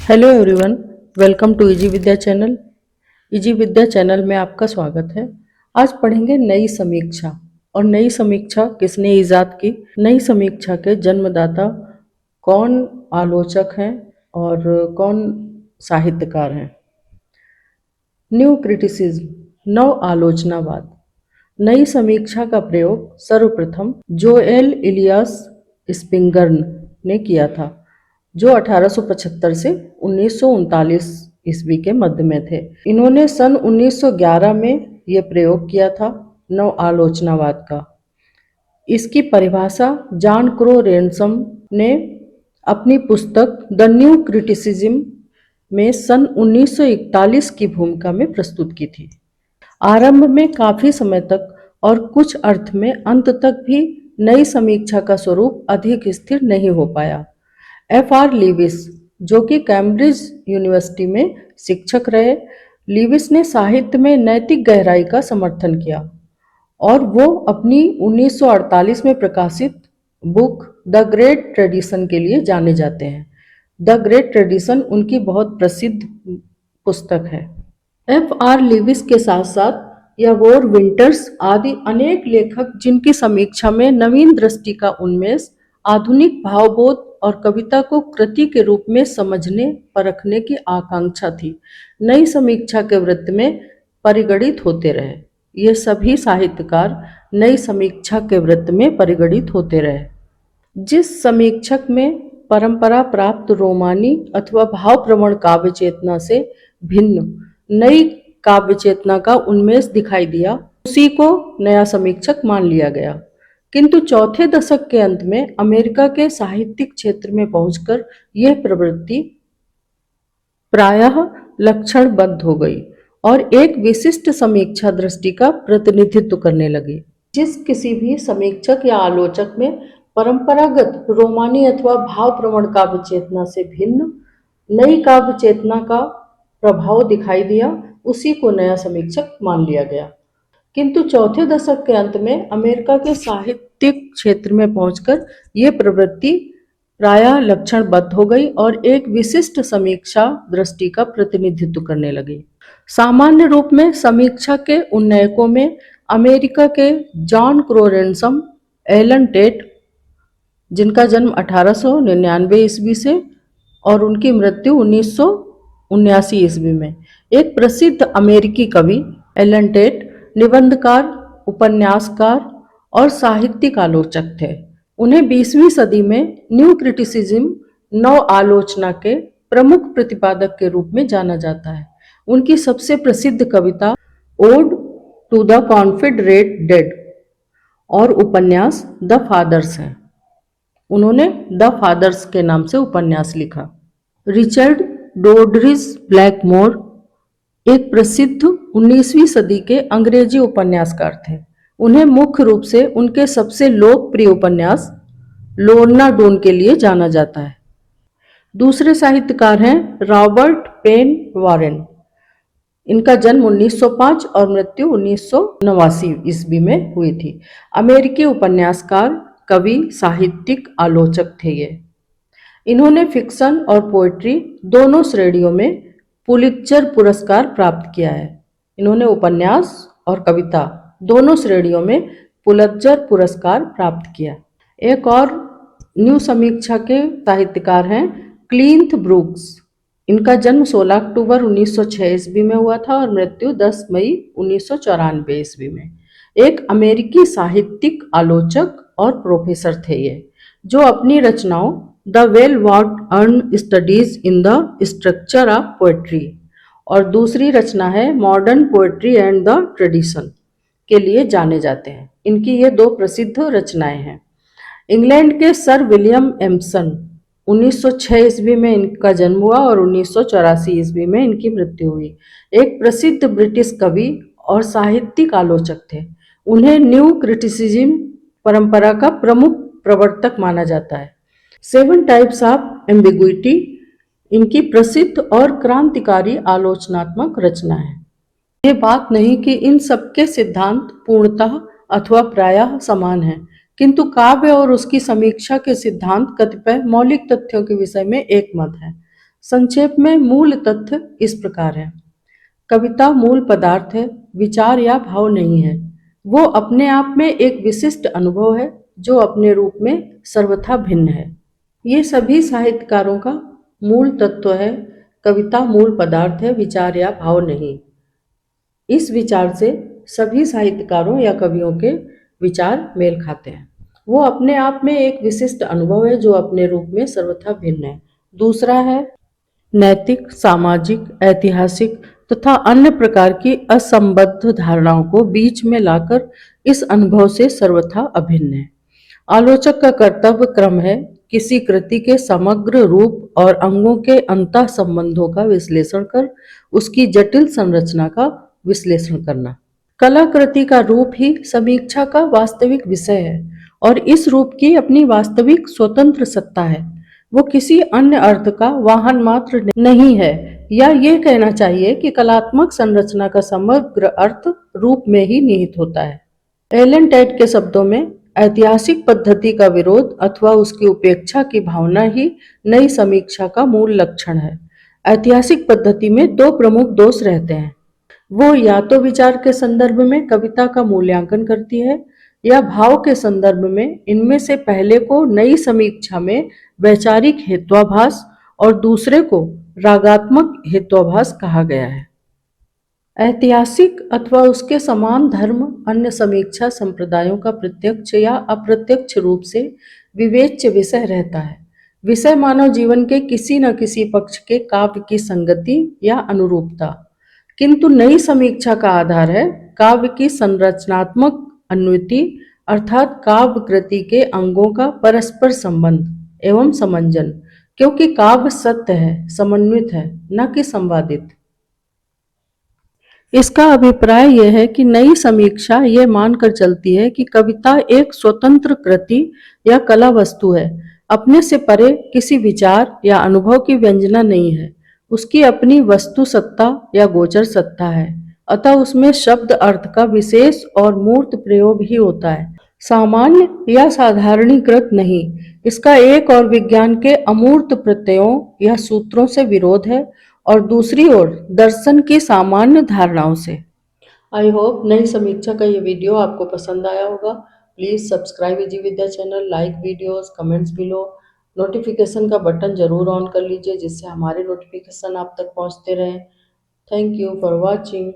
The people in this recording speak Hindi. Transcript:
Hello everyone, welcome to Easy Vidya channel. Easy Vidya channel में आपका स्वागत है। आज पढ़ेंगे नई समीक्षा। और नई समीक्षा किसने इजाद की, नई समीक्षा के जन्मदाता कौन आलोचक हैं और कौन साहित्यकार हैं। न्यू क्रिटिसिज्म, नव आलोचनावाद। नई समीक्षा का प्रयोग सर्वप्रथम जोएल इलियास स्पिंगर्न ने किया था, जो 1875 से 1939 ईस्वी के मध्य में थे। इन्होंने सन 1911 में यह प्रयोग किया था नव आलोचनावाद का। इसकी परिभाषा जॉन क्रो रेनसम ने अपनी पुस्तक द न्यू क्रिटिसिज्म में सन 1941 की भूमिका में प्रस्तुत की थी। आरंभ में काफी समय तक और कुछ अर्थ में अंत तक भी नई समीक्षा का स्वरूप अधिक स्थिर नहीं हो पाया। F.R. लीविस, जो कि कैम्ब्रिज यूनिवर्सिटी में शिक्षक रहे, लीविस ने साहित्य में नैतिक गहराई का समर्थन किया और वो अपनी 1948 में प्रकाशित बुक द ग्रेट ट्रेडिशन के लिए जाने जाते हैं। द ग्रेट ट्रेडिशन उनकी बहुत प्रसिद्ध पुस्तक है। F.R. लीविस के साथ साथ यावोर विंटर्स आदि अनेक लेखक, जिनकी समीक्षा में नवीन दृष्टि का उन्मेष, आधुनिक भावबोध और कविता को कृति के रूप में समझने परखने की आकांक्षा थी, नई समीक्षा के वृत्त में परिगणित होते रहे। ये सभी साहित्यकार नई समीक्षा के वृत्त में परिगणित होते रहे। जिस समीक्षक में परंपरा प्राप्त रोमानी अथवा भावप्रवण काव्य चेतना से भिन्न नई काव्य चेतना का उन्मेष दिखाई दिया, उसी को नया समीक्षक मान लिया गया। किंतु चौथे दशक के अंत में अमेरिका के साहित्यिक क्षेत्र में पहुंचकर यह प्रवृत्ति प्रायः लक्षणबद्ध हो गई और एक विशिष्ट समीक्षा दृष्टि का प्रतिनिधित्व करने लगी। जिस किसी भी समीक्षक या आलोचक में परंपरागत रोमानी अथवा भावप्रवण काव्य चेतना से भिन्न नई काव्य चेतना का प्रभाव दिखाई दिया, उसी को नया समीक्षक मान लिया गया। किंतु चौथे दशक के अंत में अमेरिका के साहित्यिक क्षेत्र में पहुंचकर यह प्रवृत्ति प्रायः लक्षणबद्ध हो गई और एक विशिष्ट समीक्षा दृष्टि का प्रतिनिधित्व करने लगी। सामान्य रूप में समीक्षा के उन्नयकों में अमेरिका के जॉन क्रो रेनसम, एलन टेट, जिनका जन्म 1899 ईस्वी से और उनकी मृत्यु 1979 ईस्वी में, एक प्रसिद्ध अमेरिकी कवि एलन टेट निबंधकार, उपन्यासकार और साहित्यिक आलोचक थे। उन्हें 20वीं सदी में न्यू क्रिटिसिज्म, नव आलोचना के प्रमुख प्रतिपादक के रूप में जाना जाता है। उनकी सबसे प्रसिद्ध कविता ode to the Confederate dead और उपन्यास द फादर्स है। उन्होंने द फादर्स के नाम से उपन्यास लिखा। रिचर्ड डोडरिज ब्लैकमोर एक प्रसिद्ध 19वीं सदी के अंग्रेजी उपन्यासकार थे। उन्हें मुख्य रूप से उनके सबसे लोकप्रिय उपन्यास लोर्ना डोन के लिए जाना जाता है। दूसरे साहित्यकार हैं रॉबर्ट पेन वॉरेन। इनका जन्म 1905 और मृत्यु 1989 ईस्वी में हुई थी। अमेरिकी उपन्यासकार, कवि, साहित्यिक आलोचक थे ये। इन्होंने फिक्शन और पोएट्री दोनों श्रेणियों में पुलित्जर पुरस्कार प्राप्त किया है। इन्होंने उपन्यास और कविता दोनों श्रेणियों में पुलित्जर पुरस्कार प्राप्त किया। एक और न्यू समीक्षा के साहित्यकार हैं क्लिंथ ब्रूक्स। इनका जन्म 16 अक्टूबर 1906 ईस्वी में हुआ था और मृत्यु 10 मई 1994 ईस्वी में। एक अमेरिकी साहित्यिक आलोचक और प्रोफेसर थे ये, जो अपनी रचनाओं the well what earn studies in the structure of poetry और दूसरी रचना है modern poetry and the tradition के लिए जाने जाते हैं। इनकी ये दो प्रसिद्ध रचनाएं हैं। इंग्लैंड के सर विलियम एम्सन, 1906 ईस्वी में इनका जन्म हुआ और 1984 ईस्वी में इनकी मृत्यु हुई। एक प्रसिद्ध ब्रिटिश कवि और साहित्यिक आलोचक थे। उन्हें न्यू क्रिटिसिज्म परंपरा का प्रमुख प्रवर्तक माना जाता है। 7 टाइप्स ऑफ एम्बिग्विटी इनकी प्रसिद्ध और क्रांतिकारी आलोचनात्मक रचना है। ये बात नहीं कि इन सबके सिद्धांत पूर्णतः अथवा प्रायः समान हैं, किंतु काव्य और उसकी समीक्षा के सिद्धांत कतिपय मौलिक तथ्यों के विषय में एक मत है। संक्षेप में मूल तथ्य इस प्रकार है। कविता मूल पदार्थ है, विचार या भाव नहीं है। वो अपने आप में एक विशिष्ट अनुभव है जो अपने रूप में सर्वथा भिन्न है। ये सभी साहित्यकारों का मूल तत्व है। कविता मूल पदार्थ है, विचार या भाव नहीं। इस विचार से सभी साहित्यकारों या कवियों के विचार मेल खाते हैं। वो अपने आप में एक विशिष्ट अनुभव है जो अपने रूप में सर्वथा भिन्न है। दूसरा है नैतिक, सामाजिक, ऐतिहासिक तथा अन्य प्रकार की असंबद्ध धारणाओं को बीच में लाकर इस अनुभव से सर्वथा अभिन्न है। आलोचक का कर्तव्य क्रम है किसी कृति के समग्र रूप और अंगों के अंतः संबंधों का विश्लेषण कर उसकी जटिल संरचना का विश्लेषण करना। कलाकृति का रूप ही समीक्षा का वास्तविक विषय है और इस रूप की अपनी वास्तविक स्वतंत्र सत्ता है। वो किसी अन्य अर्थ का वाहन मात्र नहीं है, या ये कहना चाहिए कि कलात्मक संरचना का समग्र अर्थ रूप में ही निहित होता है। एलन टेट के शब्दों में ऐतिहासिक पद्धति का विरोध अथवा उसकी उपेक्षा की भावना ही नई समीक्षा का मूल लक्षण है। ऐतिहासिक पद्धति में दो प्रमुख दोष रहते हैं। वो या तो विचार के संदर्भ में कविता का मूल्यांकन करती है या भाव के संदर्भ में इनमें से पहले को नई समीक्षा में वैचारिक हेत्वाभास और दूसरे को रागात्मक हेत्वाभास कहा गया है। ऐतिहासिक अथवा उसके समान धर्म अन्य समीक्षा संप्रदायों का प्रत्यक्ष या अप्रत्यक्ष रूप से विवेच्य विषय रहता है। विषय मानव जीवन के किसी न किसी पक्ष के काव्य की संगति या अनुरूपता, किंतु नई समीक्षा का आधार है काव्य की संरचनात्मक अन्विति, अर्थात काव्य कृति के अंगों का परस्पर संबंध एवं समंजन, क्योंकि काव्य सत्य है, समन्वित है, न कि संवादित। इसका अभिप्राय यह है कि नई समीक्षा यह मानकर चलती है कि कविता एक स्वतंत्र कृति या कला वस्तु है, अपने से परे किसी विचार या अनुभव की व्यंजना नहीं है। उसकी अपनी वस्तु सत्ता या गोचर सत्ता है, अतः उसमें शब्द अर्थ का विशेष और मूर्त प्रयोग ही होता है, सामान्य या साधारणीकृत नहीं। इसका एक और विज्ञान के अमूर्त प्रत्ययों या सूत्रों से विरोध है और दूसरी ओर दर्शन की सामान्य धारणाओं से। आई होप नई समीक्षा का ये वीडियो आपको पसंद आया होगा। Please subscribe easy Vidya channel, like videos, comments below, notification का बटन जरूर ऑन कर लीजिए जिससे हमारे नोटिफिकेशन आप तक पहुंचते रहें। Thank you for watching.